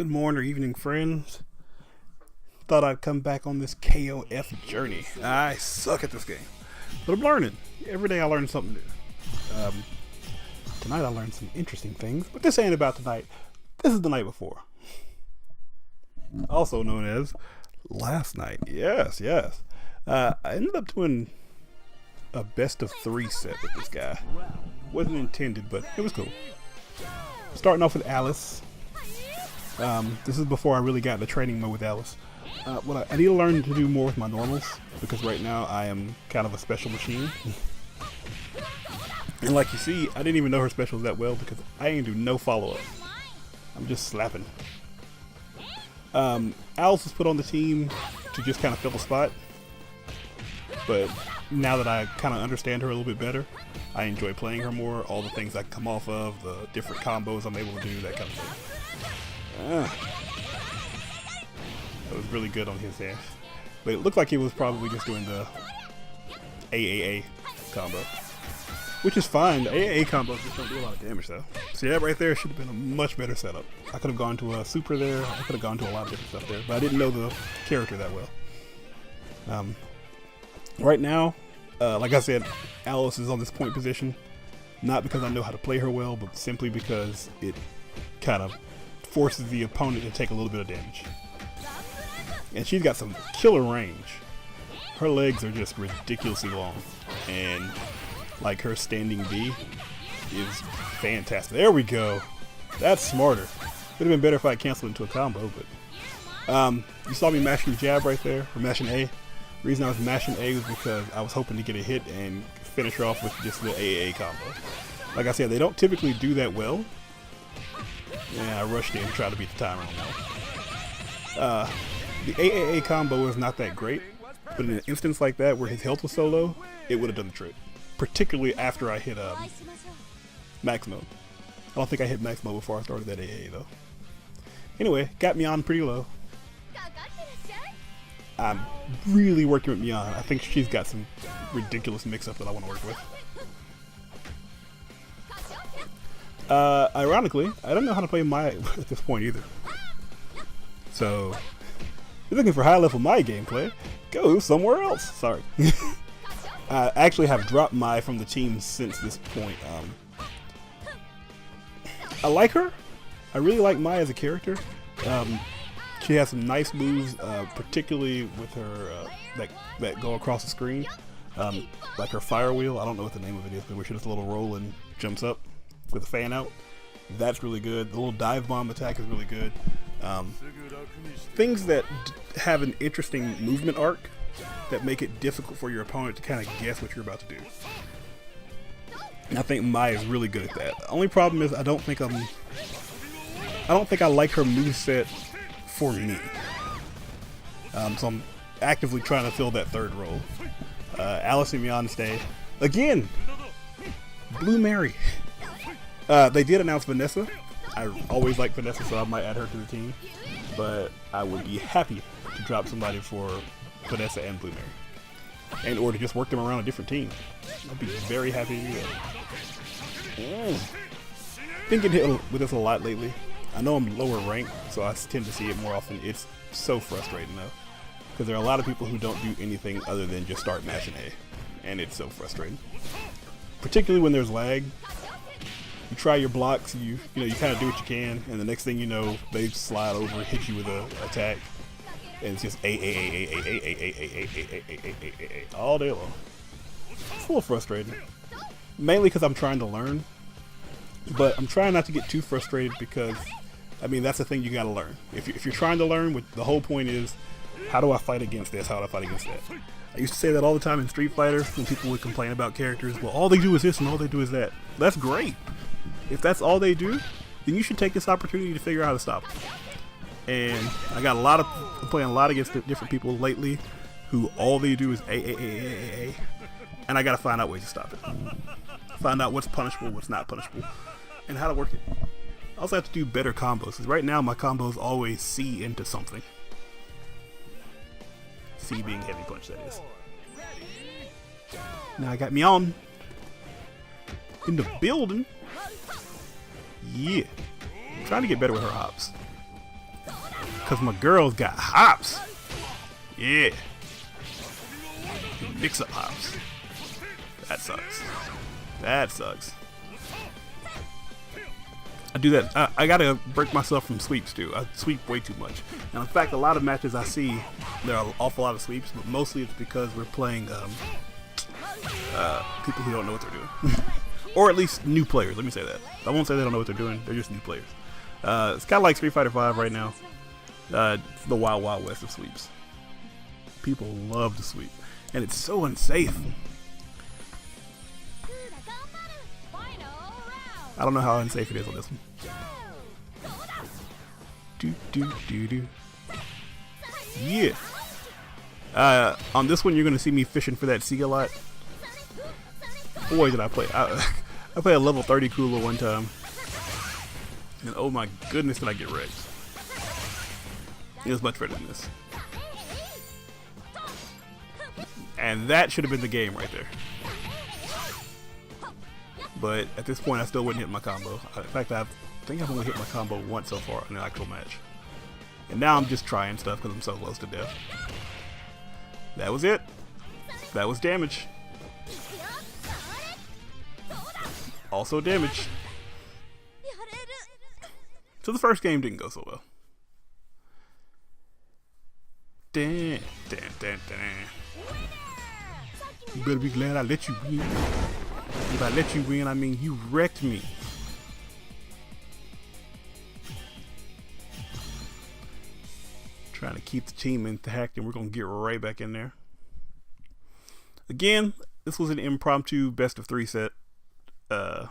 Good morning or evening, friends. Thought I'd come back on this KOF journey. I suck at this game, but I'm learning. Every day I learn something new. Tonight I learned some interesting things, but this ain't about tonight. This is the night before. Also known as last night. Yes. I ended up doing a best of 3 set with this guy. Wasn't intended, but it was cool. Starting off with Alice. This is before I really got the training mode with Alice. I need to learn to do more with my normals, because right now I am kind of a special machine. And like you see, I didn't even know her specials that well because I ain't do no follow-up. I'm just slapping. Alice was put on the team to just kind of fill a spot, but now that I kind of understand her a little bit better, I enjoy playing her more. All the things I come off of, the different combos I'm able to do, that kind of thing. That was really good on his end, but it looked like he was probably just doing the AAA combo, which is fine. The AAA combos just don't do a lot of damage though. See, that right there should have been a much better setup. I could have gone to a super there, I could have gone to a lot of different stuff there, but I didn't know the character that well. Right now, like I said, Alice is on this point position, not because I know how to play her well, but simply because it kind of forces the opponent to take a little bit of damage. And she's got some killer range. Her legs are just ridiculously long, and like her standing B is fantastic. There we go. That's smarter. Would have been better if I canceled into a combo, but you saw me mashing jab right there, or mashing A. The reason I was mashing A was because I was hoping to get a hit and finish her off with just the AAA combo. Like I said, they don't typically do that well. Yeah, I rushed in to try to beat the timer on that. The AAA combo is not that great, but in an instance like that where his health was so low, it would have done the trick. Particularly after I hit max mode. I don't think I hit max mode before I started that AA though. Anyway, got Mion pretty low. I'm really working with Mion. I think she's got some ridiculous mix-up that I want to work with. Ironically, I don't know how to play Mai at this point either. So, if you're looking for high-level Mai gameplay, go somewhere else. Sorry. I actually have dropped Mai from the team since this point. I like her. I really like Mai as a character. She has some nice moves, particularly with her that go across the screen, like her fire wheel. I don't know what the name of it is, but where she does a little roll and jumps up with a fan out. That's really good. The little dive bomb attack is really good. Things that have an interesting movement arc that make it difficult for your opponent to kind of guess what you're about to do. And I think Mai is really good at that. The only problem is I don't think I like her moveset for me. So I'm actively trying to fill that third role. Alice and Mion stay. Again! Blue Mary. They did announce Vanessa. I always like Vanessa, so I might add her to the team. But I would be happy to drop somebody for Vanessa and Blue Mary. Or to just work them around a different team. I'd be very happy to do that. Been getting hit with this a lot lately. I know I'm lower ranked, so I tend to see it more often. It's so frustrating though, because there are a lot of people who don't do anything other than just start mashing A, and it's so frustrating. Particularly when there's lag. You try your blocks, you kind of do what you can, and the next thing you know, they slide over, hit you with an attack, and it's just A all day long. It's a little frustrating, mainly because I'm trying to learn, but I'm trying not to get too frustrated because, I mean, that's the thing you gotta learn. If you're trying to learn, the whole point is, how do I fight against this? How do I fight against that? I used to say that all the time in Street Fighter when people would complain about characters. Well, all they do is this and all they do is that. That's great. If that's all they do, then you should take this opportunity to figure out how to stop them. And I got I'm playing a lot against different people lately who all they do is A. And I gotta find out ways to stop it. Find out what's punishable, what's not punishable, and how to work it. I also have to do better combos, because right now my combos always C into something. C being heavy punch, that is. Now I got Mion in the building. Yeah. I'm trying to get better with her hops. Because my girl's got hops. Yeah. Mix up hops. That sucks. That sucks. I do that. I gotta break myself from sweeps too. I sweep way too much. And in fact, a lot of matches I see, there are an awful lot of sweeps, but mostly it's because we're playing people who don't know what they're doing. Or at least new players, let me say that. I won't say they don't know what they're doing, they're just new players. It's kind of like Street Fighter V right now. It's the wild, wild west of sweeps. People love to sweep. And it's so unsafe. I don't know how unsafe it is on this one. Yeah. On this one, you're going to see me fishing for that C a lot. Boy, did I play. I played a level 30 Cooler one time. And oh my goodness, did I get wrecked. It was much better than this. And that should have been the game right there. But at this point, I still wouldn't hit my combo. In fact, I think I've only hit my combo once so far in an actual match. And now I'm just trying stuff because I'm so close to death. That was it. That was damage. Also damage. So the first game didn't go so well. You better be glad I let you win. If I let you win, I mean you wrecked me. Trying to keep the team intact, and we're going to get right back in there. Again, this was an impromptu best of 3 set. And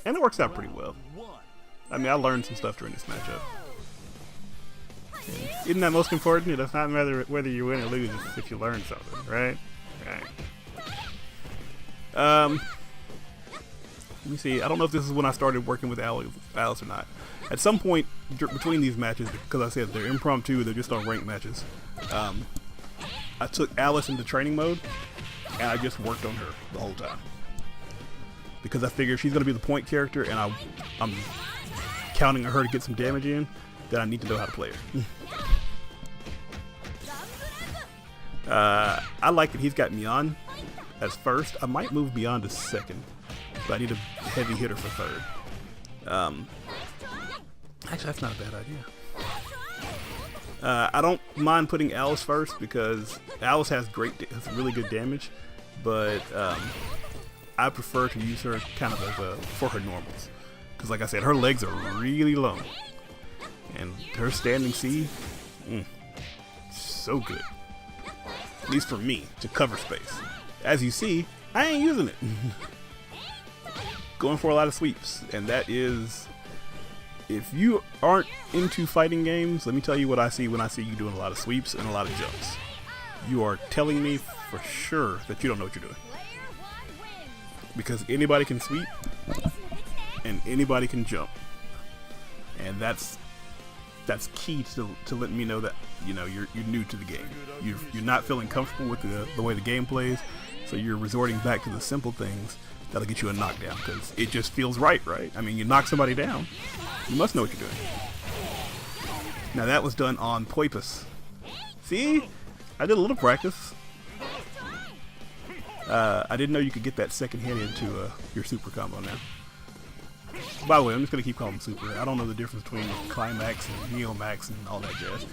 it works out pretty well. I mean, I learned some stuff during this matchup. And isn't that most important? It does not matter whether you win or lose if you learn something, right? Right. Let me see. I don't know if this is when I started working with Alice or not. At some point between these matches, because I said they're impromptu, they're just on ranked matches, I took Alice into training mode, and I just worked on her the whole time. Because I figured if she's going to be the point character, and I'm counting on her to get some damage in, then I need to know how to play her. I like that he's got Mion as first. I might move Mion to second, but I need a heavy hitter for third. Actually, that's not a bad idea. I don't mind putting Alice first because Alice has really good damage, but I prefer to use her kind of as for her normals, because like I said, her legs are really long, and her standing C, so good. At least for me, to cover space. As you see, I ain't using it. Going for a lot of sweeps, and that is, if you aren't into fighting games, let me tell you what I see when I see you doing a lot of sweeps and a lot of jumps. You are telling me for sure that you don't know what you're doing. Because anybody can sweep, and anybody can jump. And that's key to letting me know that you're new to the game. You're not feeling comfortable with the way the game plays, so you're resorting back to the simple things that'll get you a knockdown, because it just feels right? I mean, you knock somebody down, you must know what you're doing. Now that was done on Poipus. See? I did a little practice. I didn't know you could get that second hit into your super combo now. By the way, I'm just going to keep calling them super. I don't know the difference between Climax and Neo Max and all that jazz.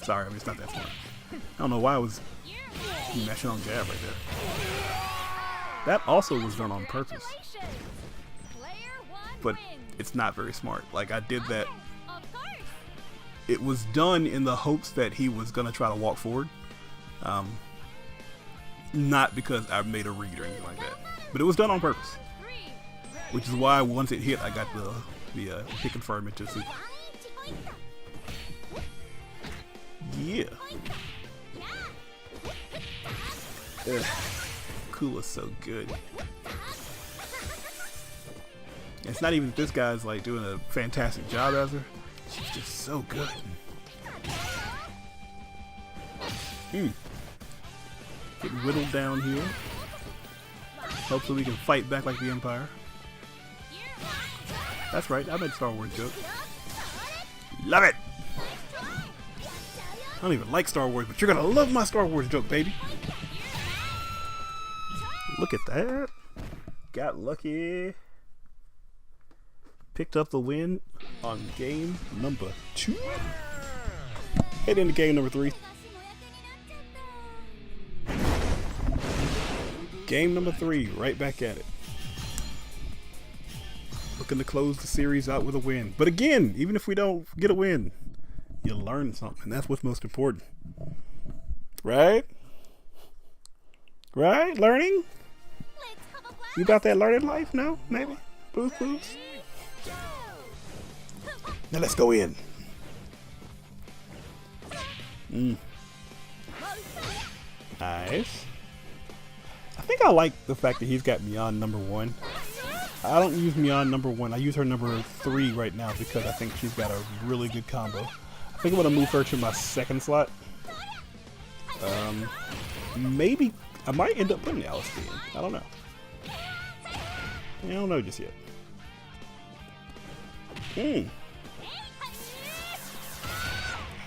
Sorry, I mean, it's not that smart. I don't know why I was mashing on jab right there. That also was done on purpose. But it's not very smart. Like, I did that. It was done in the hopes that he was going to try to walk forward. Not because I made a read or anything like that. But it was done on purpose. Which is why once it hit, I got the hit confirm into super. Yeah. Kula's so good. It's not even that this guy's like doing a fantastic job as her. She's just so good. Getting whittled down here. Hopefully we can fight back like the Empire. That's right, I made a Star Wars joke. Love it. I don't even like Star Wars, but you're gonna love my Star Wars joke, baby. Look at that. Got lucky. Picked up the win on game number 2. Head into game number 3. Game number 3, right back at it. Looking to close the series out with a win. But again, even if we don't get a win, you learn something. That's what's most important. Right? Right? Learning? You got that learning life? No? Maybe? Boost, boost. Now let's go in. Nice. I think I like the fact that he's got Mion number 1. I don't use Mion number 1. I use her number 3 right now because I think she's got a really good combo. I think I'm going to move her to my 2nd slot. Maybe I might end up putting Alice in. I don't know. I don't know just yet.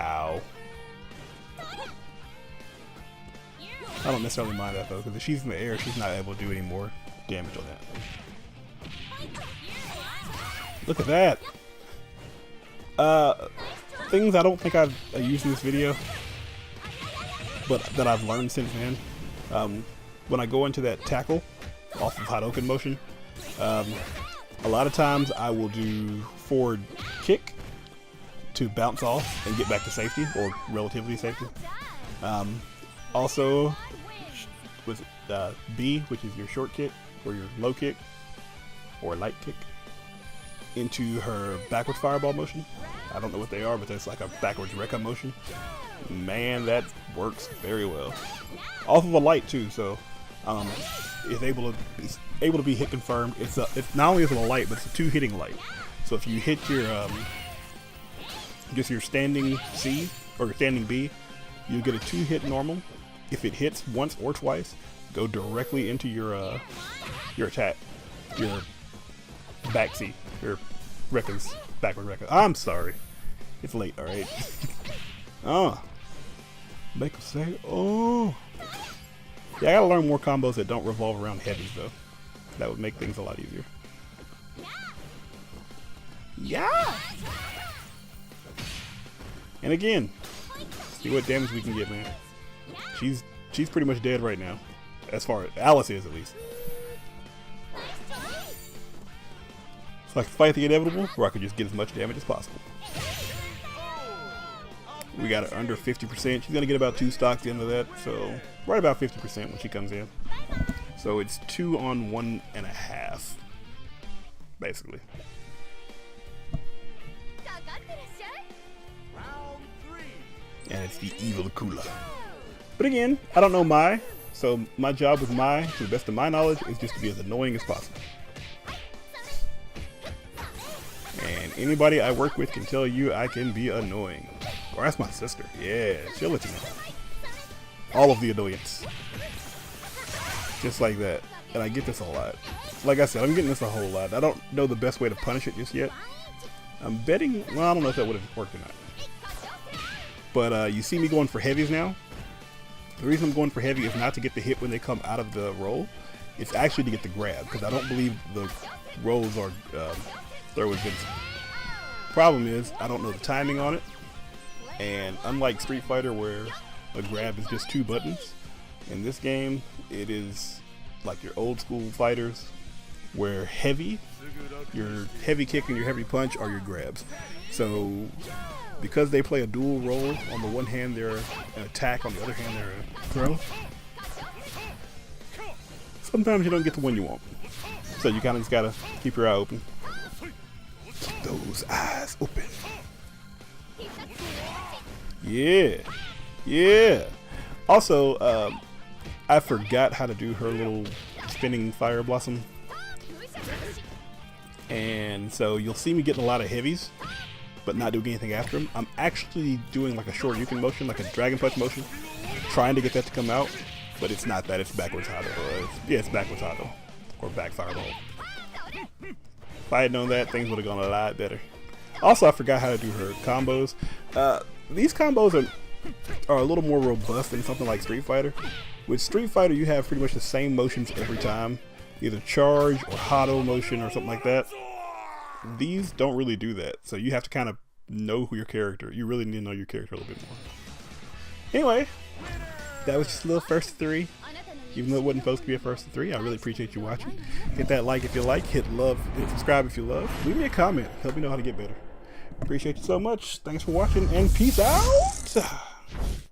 Ow. I don't necessarily mind that though, because if she's in the air, she's not able to do any more damage on that. Look at that! Things I don't think I've used in this video, but that I've learned since then. When I go into that tackle off of Hadouken motion, a lot of times I will do forward kick to bounce off and get back to safety, or relatively safety. Also, with B, which is your short kick, or your low kick, or light kick, into her backwards fireball motion. I don't know what they are, but that's like a backwards Rekka motion. Man, that works very well. Off of a light too, so it's able to be hit confirmed. It's not only is it a light, but it's a 2 hitting light. So if you hit your just your standing C or your standing B, you get a 2 hit normal. If it hits once or twice, go directly into your attack, your back C, your Rekka's backward Rekka. I'm sorry, it's late. All right. Make a say. Oh, yeah. I gotta learn more combos that don't revolve around heavies though. That would make things a lot easier. Yeah. And again, see what damage we can get, man. She's pretty much dead right now, as far as Alice is at least. So I can fight the inevitable, or I could just get as much damage as possible. We got her under 50%. She's gonna get about 2 stocks into that, so right about 50% when she comes in. So it's 2 on 1.5, basically. And it's the evil Kula. But again, I don't know Mai, so my job with Mai, to the best of my knowledge, is just to be as annoying as possible. And anybody I work with can tell you I can be annoying. Or that's my sister. Yeah, she'll let you know. All of the annoyance. Just like that. And I get this a lot. Like I said, I'm getting this a whole lot. I don't know the best way to punish it just yet. I'm betting, well, I don't know if that would have worked or not. But you see me going for heavies now. The reason I'm going for heavy is not to get the hit when they come out of the roll. It's actually to get the grab, because I don't believe the rolls are throw invincible. Problem is, I don't know the timing on it. And unlike Street Fighter, where a grab is just 2 buttons, in this game, it is like your old school fighters, where heavy, your heavy kick and your heavy punch are your grabs. So because they play a dual role, on the one hand they're an attack, on the other hand they're a throw, sometimes you don't get the one you want. So you kind of just gotta keep your eye open. Keep those eyes open. Yeah. Yeah. Also, I forgot how to do her little spinning fire blossom. And so you'll see me getting a lot of heavies, but not doing anything after them. I'm actually doing like a short Yukin motion, like a Dragon Punch motion, trying to get that to come out, but it's not that, it's backwards Hado. Yeah, it's backwards Hado, or back fireball. If I had known that, things would have gone a lot better. Also, I forgot how to do her combos. These combos are a little more robust than something like Street Fighter. With Street Fighter, you have pretty much the same motions every time, either charge or Hado motion or something like that. These don't really do that, so you have to kind of know who your character. You really need to know your character a little bit more. Anyway, that was just a little first to three. Even though it wasn't supposed to be a first to three, I really appreciate you watching. Hit that like if you like, hit subscribe if you love. Leave me a comment, help me know how to get better. Appreciate you so much. Thanks for watching, and peace out.